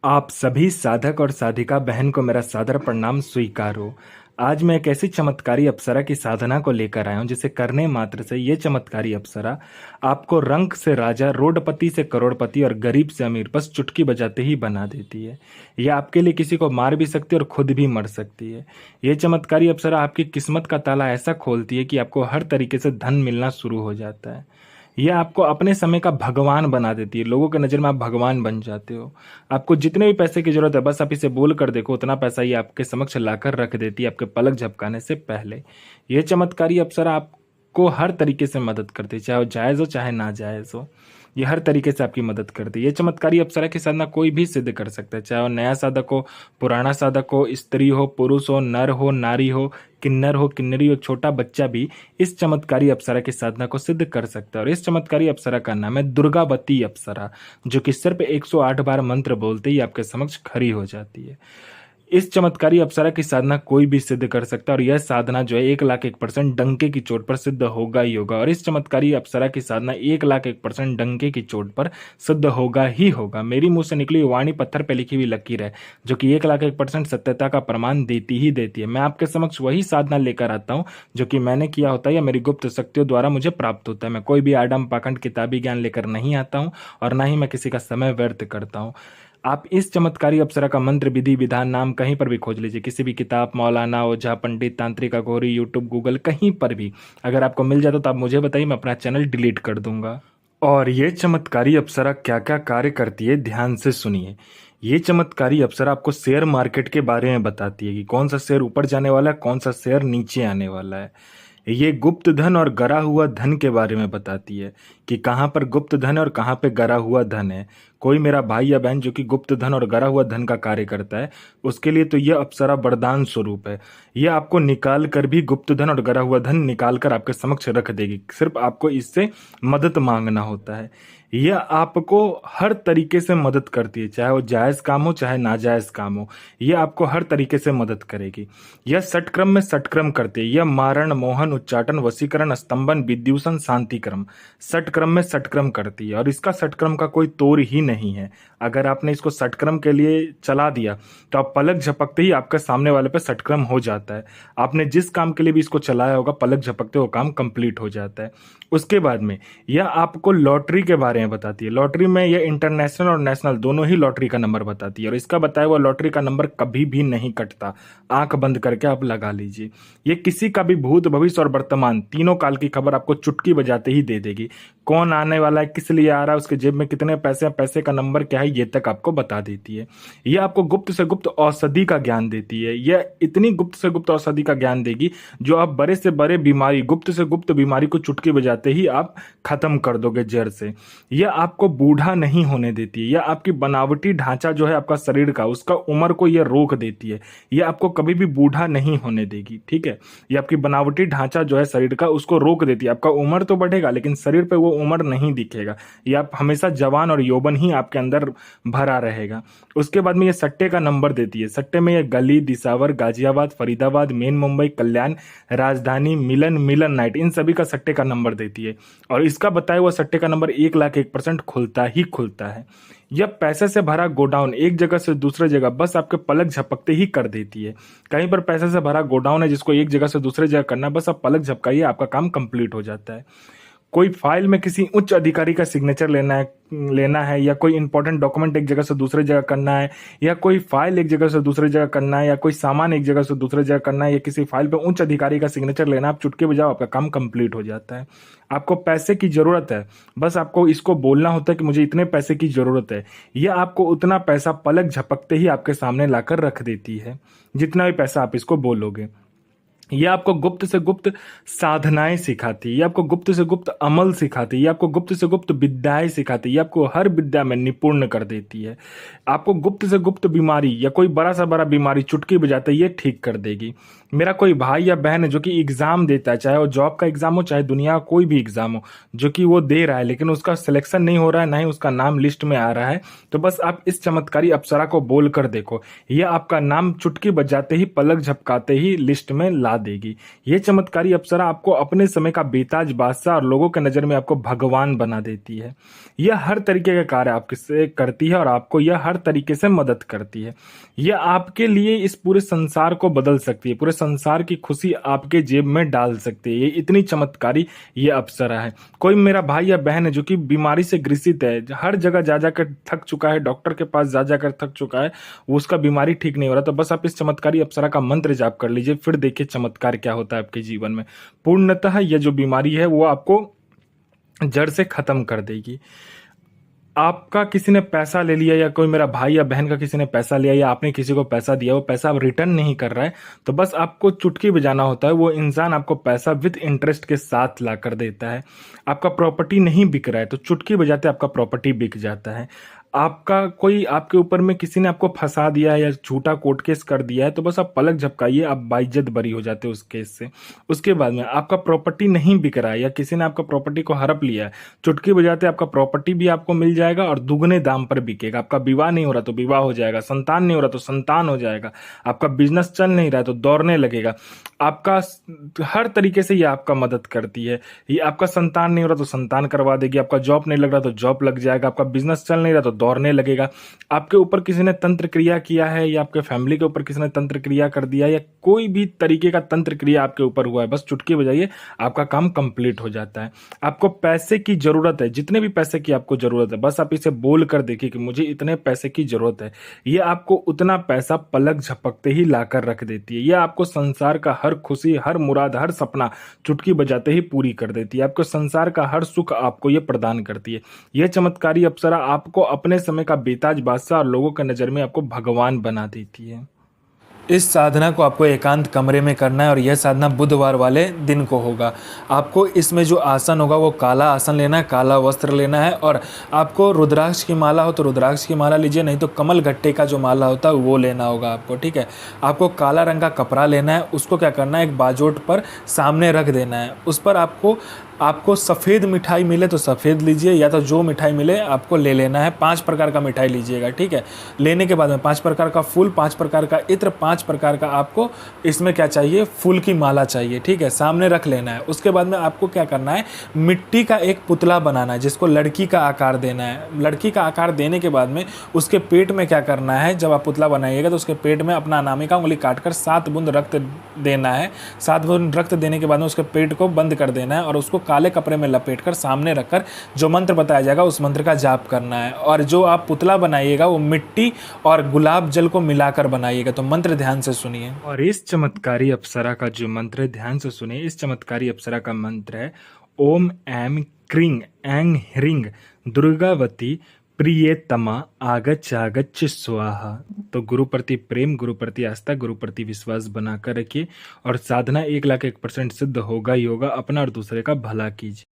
आप सभी साधक और साधिका बहन को मेरा सादर प्रणाम स्वीकार हो। आज मैं एक ऐसी चमत्कारी अप्सरा की साधना को लेकर आया हूं जिसे करने मात्र से ये चमत्कारी अप्सरा आपको रंक से राजा, रोडपति से करोड़पति और गरीब से अमीर बस चुटकी बजाते ही बना देती है। यह आपके लिए किसी को मार भी सकती है और खुद भी मर सकती है। यह चमत्कारी अप्सरा आपकी किस्मत का ताला ऐसा खोलती है कि आपको हर तरीके से धन मिलना शुरू हो जाता है। यह आपको अपने समय का भगवान बना देती है। लोगों के नज़र में आप भगवान बन जाते हो। आपको जितने भी पैसे की जरूरत है बस आप इसे बोल कर देखो, उतना पैसा ये आपके समक्ष लाकर रख देती है आपके पलक झपकाने से पहले। यह चमत्कारी अप्सरा आपको हर तरीके से मदद करती है, चाहे वो जायज़ हो चाहे ना जायज़ हो। ये हर तरीके से आपकी मदद करती है। ये चमत्कारी अप्सरा की साधना कोई भी सिद्ध कर सकता है, चाहे वो नया साधक हो, पुराना साधक हो, स्त्री हो, पुरुष हो, नर हो, नारी हो, किन्नर हो, किन्नरी हो, छोटा बच्चा भी इस चमत्कारी अप्सरा की साधना को सिद्ध कर सकता है। और इस चमत्कारी अप्सरा का नाम है दुर्गावती अप्सरा, जो कि सिर्फ 108 बार मंत्र बोलते ही आपके समक्ष खड़ी हो जाती है। इस चमत्कारी अप्सरा की साधना कोई भी सिद्ध कर सकता है और यह साधना जो है 1,01% डंके की चोट पर सिद्ध होगा ही होगा। और इस चमत्कारी अप्सरा की साधना 1,01% डंके की चोट पर सिद्ध होगा ही होगा। मेरी मुंह से निकली वाणी पत्थर पर लिखी हुई लकीर है, जो कि 1,01% सत्यता का प्रमाण देती ही देती है। मैं आपके समक्ष वही साधना लेकर आता हूँ जो कि मैंने किया होता है या मेरी गुप्त शक्तियों द्वारा मुझे प्राप्त होता है। मैं कोई भी आडम पाखंड किताबी ज्ञान लेकर नहीं आता हूँ और ना ही मैं किसी का समय व्यर्थ करता हूँ। आप इस चमत्कारी अप्सरा का मंत्र, विधि, विधान, नाम कहीं पर भी खोज लीजिए, किसी भी किताब, मौलाना, ओझा, पंडित, तांत्रिक, अघोरी, यूट्यूब, गूगल, कहीं पर भी अगर आपको मिल जाता तो आप मुझे बताइए, मैं अपना चैनल डिलीट कर दूंगा। और ये चमत्कारी अप्सरा क्या क्या कार्य करती है ध्यान से सुनिए। ये चमत्कारी अप्सरा आपको शेयर मार्केट के बारे में बताती है कि कौन सा शेयर ऊपर जाने वाला है, कौन सा शेयर नीचे आने वाला है। ये गुप्त धन और गरा हुआ धन के बारे में बताती है कि कहाँ पर गुप्त धन है और कहाँ पे गरा हुआ धन है। कोई मेरा भाई या बहन जो कि गुप्त धन और गरा हुआ धन का कार्य करता है, उसके लिए तो यह अप्सरा वरदान स्वरूप है। यह आपको निकाल कर भी गुप्त धन और गरा हुआ धन निकाल कर आपके समक्ष रख देगी। सिर्फ आपको इससे मदद मांगना होता है। यह आपको हर तरीके से मदद करती है, चाहे वो जायज़ काम हो चाहे नाजायज़ काम हो। यह आपको हर तरीके से मदद करेगी। यह षटक्रम में षटक्रम करती है। यह मारण, मोहन, उच्चाटन, वशीकरण, स्तंभन, विद्यूषण, शांतिक्रम, षटक्रम में षटक्रम करती है। और इसका षटक्रम का कोई तोड़ ही नहीं है। अगर आपने इसको षटक्रम के लिए चला दिया तो आप पलक झपकते ही आपके सामने वाले पे षटक्रम हो जाता है। आपने जिस काम के लिए भी इसको चलाया होगा, पलक झपकते वो काम कंप्लीट हो जाता है। उसके बाद में यह आपको लॉटरी के बारे में बताती है। लॉटरी में यह इंटरनेशनल और नेशनल दोनों ही लॉटरी का नंबर बताती है और इसका बताया हुआ लॉटरी का नंबर कभी भी नहीं कटता। आंख बंद करके आप लगा लीजिए। ये किसी का भी भूत, भविष्य और वर्तमान तीनों काल की खबर आपको चुटकी बजाते ही दे देगी। कौन आने वाला है, किस लिए आ रहा है, उसके जेब में कितने पैसे हैं, पैसे का नंबर क्या है, ये तक आपको बता देती है। यह आपको गुप्त से गुप्त औषधि का ज्ञान देती है। यह इतनी गुप्त से गुप्त औषधि का ज्ञान देगी जो आप बड़े से बड़े बीमारी, गुप्त से गुप्त बीमारी को चुटकी बजाते ही आप खत्म कर दोगे जड़ से। यह आपको बूढ़ा नहीं होने देती है। यह आपकी बनावटी ढांचा जो है आपका शरीर का, उसका उम्र को यह रोक देती है। यह आपको कभी भी बूढ़ा नहीं होने देगी, ठीक है। यह आपकी बनावटी ढांचा जो है शरीर का, उसको रोक देती है। आपका उम्र तो बढ़ेगा लेकिन शरीर पे वो उम्र नहीं दिखेगा। यह आप हमेशा जवान और यौवन ही आपके अंदर भरा रहेगा। उसके बाद में ये सट्टे का नंबर देती है। सट्टे में ये गली, दिसावर, गाजियाबाद, फरीदाबाद, मेन मुंबई, कल्याण, राजधानी, मिलन, मिलन नाइट, इन सभी का सट्टे का नंबर देती है। और इसका बताया हुआ सट्टे का नंबर 1,01% खुलता ही खुलता है। यह पैसे से भरा गोडाउन एक जगह से दूसरे जगह बस आपके पलक झपकते ही कर देती है। कहीं पर पैसे से भरा गोडाउन है जिसको एक जगह से दूसरे जगह करना है, बस आप पलक झपकाइए, आपका काम कंप्लीट हो जाता है। कोई फाइल में किसी उच्च अधिकारी का सिग्नेचर लेना है या कोई इंपॉर्टेंट डॉक्यूमेंट एक जगह से दूसरे जगह करना है, या कोई फाइल एक जगह से दूसरे जगह करना है, या कोई सामान एक जगह से दूसरे जगह करना है, या किसी फाइल पे उच्च अधिकारी का सिग्नेचर लेना, आप चुटकी बजाओ, आपका काम कंप्लीट हो जाता है। आपको पैसे की जरूरत है, बस आपको इसको बोलना होता है कि मुझे इतने पैसे की जरूरत है। यह आपको उतना पैसा पलक झपकते ही आपके सामने लाकर रख देती है, जितना भी पैसा आप इसको बोलोगे। ये आपको गुप्त से गुप्त साधनाएं सिखाती है। ये आपको गुप्त से गुप्त अमल सिखाती है। ये आपको गुप्त से गुप्त विद्याएं सिखाती है। ये आपको हर विद्या में निपुण कर देती है। आपको गुप्त से गुप्त बीमारी या कोई बड़ा सा बड़ा बीमारी चुटकी बजाते ये ठीक कर देगी। मेरा कोई भाई या बहन है जो कि एग्जाम देता है, चाहे वो जॉब का एग्जाम हो चाहे दुनिया का कोई भी एग्जाम हो, जो कि वो दे रहा है लेकिन उसका सिलेक्शन नहीं हो रहा है, ना ही उसका नाम लिस्ट में आ रहा है, तो बस आप इस चमत्कारी अप्सरा को बोल कर देखो, यह आपका नाम चुटकी बजाते ही, पलक झपकाते ही लिस्ट में ला देगी। ये चमत्कारी अप्सरा आपको अपने समय का बेताज बादशाह और लोगों के नज़र में आपको भगवान बना देती है। यह हर तरीके का कार्य आपके से करती है और आपको यह हर तरीके से मदद करती है। यह आपके लिए इस पूरे संसार को बदल सकती है, पूरे संसार की खुशी आपके जेब में डाल सकती है। ये इतनी चमत्कारी ये अप्सरा है। कोई मेरा भाई या बहन है जो कि बीमारी से ग्रसित है, हर जगह जा जाकर थक चुका है, डॉक्टर के पास जा जाकर थक चुका है, वो उसका बीमारी ठीक नहीं हो रहा, तो बस आप इस चमत्कारी अप्सरा का मंत्र जाप कर लीजिए, फिर देखिए चमत्कार क्या होता है आपके जीवन में। पूर्णतः यह जो बीमारी है वो आपको जड़ से खत्म कर देगी। आपका किसी ने पैसा ले लिया, या कोई मेरा भाई या बहन का किसी ने पैसा लिया, या आपने किसी को पैसा दिया, वो पैसा अब रिटर्न नहीं कर रहा है, तो बस आपको चुटकी बजाना होता है, वो इंसान आपको पैसा विद इंटरेस्ट के साथ ला कर देता है। आपका प्रॉपर्टी नहीं बिक रहा है, तो चुटकी बजाते आपका प्रॉपर्टी बिक जाता है। आपका कोई आपके ऊपर में किसी ने आपको फंसा दिया है या झूठा कोर्ट केस कर दिया है, तो बस आप पलक झपकाइए, आप बाइज्जत बरी हो जाते हो उस केस से। उसके बाद में आपका प्रॉपर्टी नहीं बिक रहा है या किसी ने आपका प्रॉपर्टी को हड़प लिया है, चुटकी बजाते आपका प्रॉपर्टी भी आपको मिल जाएगा और दुगने दाम पर बिकेगा। आपका विवाह नहीं हो रहा तो विवाह हो जाएगा, संतान नहीं हो रहा तो संतान हो जाएगा, आपका बिजनेस चल नहीं रहा है तो दौड़ने लगेगा। आपका हर तरीके से ये आपका मदद करती है। ये आपका संतान नहीं हो रहा तो संतान करवा देगी, आपका जॉब नहीं लग रहा तो जॉब लग जाएगा, आपका बिजनेस चल नहीं रहा तो दौड़ने लगेगा। आपके ऊपर किसी ने तंत्र क्रिया किया है या आपके फैमिली के ऊपर किसी ने तंत्र क्रिया कर दिया या कोई भी तरीके का तंत्र क्रिया आपके ऊपर हुआ है, बस चुटकी बजाइए, आपका काम कंप्लीट हो जाता है। आपको पैसे की जरूरत है, जितने भी पैसे की आपको जरूरत है, बस आप इसे बोल कर देखिए कि मुझे इतने पैसे की जरूरत है। ये आपको उतना पैसा पलक झपकते ही लाकर रख देती है। ये आपको संसार का हर खुशी, हर मुराद, हर सपना चुटकी बजाते ही पूरी कर देती है। आपको संसार का हर सुख आपको ये प्रदान करती है। यह चमत्कारी अप्सरा आपको अपने समय का बेताज बादशाह और लोगों की नज़र में आपको भगवान बना देती है। इस साधना को आपको एकांत कमरे में करना है और यह साधना बुधवार वाले दिन को होगा। आपको इसमें जो आसन होगा वो काला आसन लेना है, काला वस्त्र लेना है, और आपको रुद्राक्ष की माला हो तो रुद्राक्ष की माला लीजिए, नहीं तो कमल गट्टे का जो माला होता है वो लेना होगा आपको, ठीक है। आपको काला रंग का कपड़ा लेना है, उसको क्या करना है, एक बाजोट पर सामने रख देना है। उस पर आपको सफ़ेद मिठाई मिले तो सफ़ेद लीजिए, या तो जो मिठाई मिले आपको ले लेना है। 5 प्रकार का मिठाई लीजिएगा, ठीक है। लेने के बाद में 5 प्रकार का फूल, 5 प्रकार का इत्र, 5 प्रकार का आपको इसमें क्या चाहिए, फूल की माला चाहिए, ठीक है, सामने रख लेना है। उसके बाद में आपको क्या करना है, मिट्टी का एक पुतला बनाना है जिसको लड़की का आकार देना है। लड़की का आकार देने के बाद में उसके पेट में क्या करना है, जब आप पुतला बनाइएगा तो उसके पेट में अपना अनामिका उंगली काटकर 7 बूंद रक्त देना है। 7 बूंद रक्त देने के बाद में उसके पेट को बंद कर देना है और उसको काले कपड़े में लपेटकर सामने रखकर जो मंत्र बताया जाएगा उस मंत्र का जाप करना है। और जो आप पुतला बनाइएगा वो मिट्टी और गुलाब जल को मिलाकर बनाइएगा। तो मंत्र ध्यान से सुनिए और इस चमत्कारी अप्सरा का जो मंत्र ध्यान से सुनिए। इस चमत्कारी अप्सरा का मंत्र है ओम ऐं क्रीं ऐं ह्रीं दुर्गावती प्रियतमा आगच्छ स्वाहा। तो गुरु प्रति प्रेम, गुरु प्रति आस्था, गुरु प्रति विश्वास बनाकर रखिए और साधना 1,01,000% सिद्ध होगा ही होगा। अपना और दूसरे का भला कीजिए।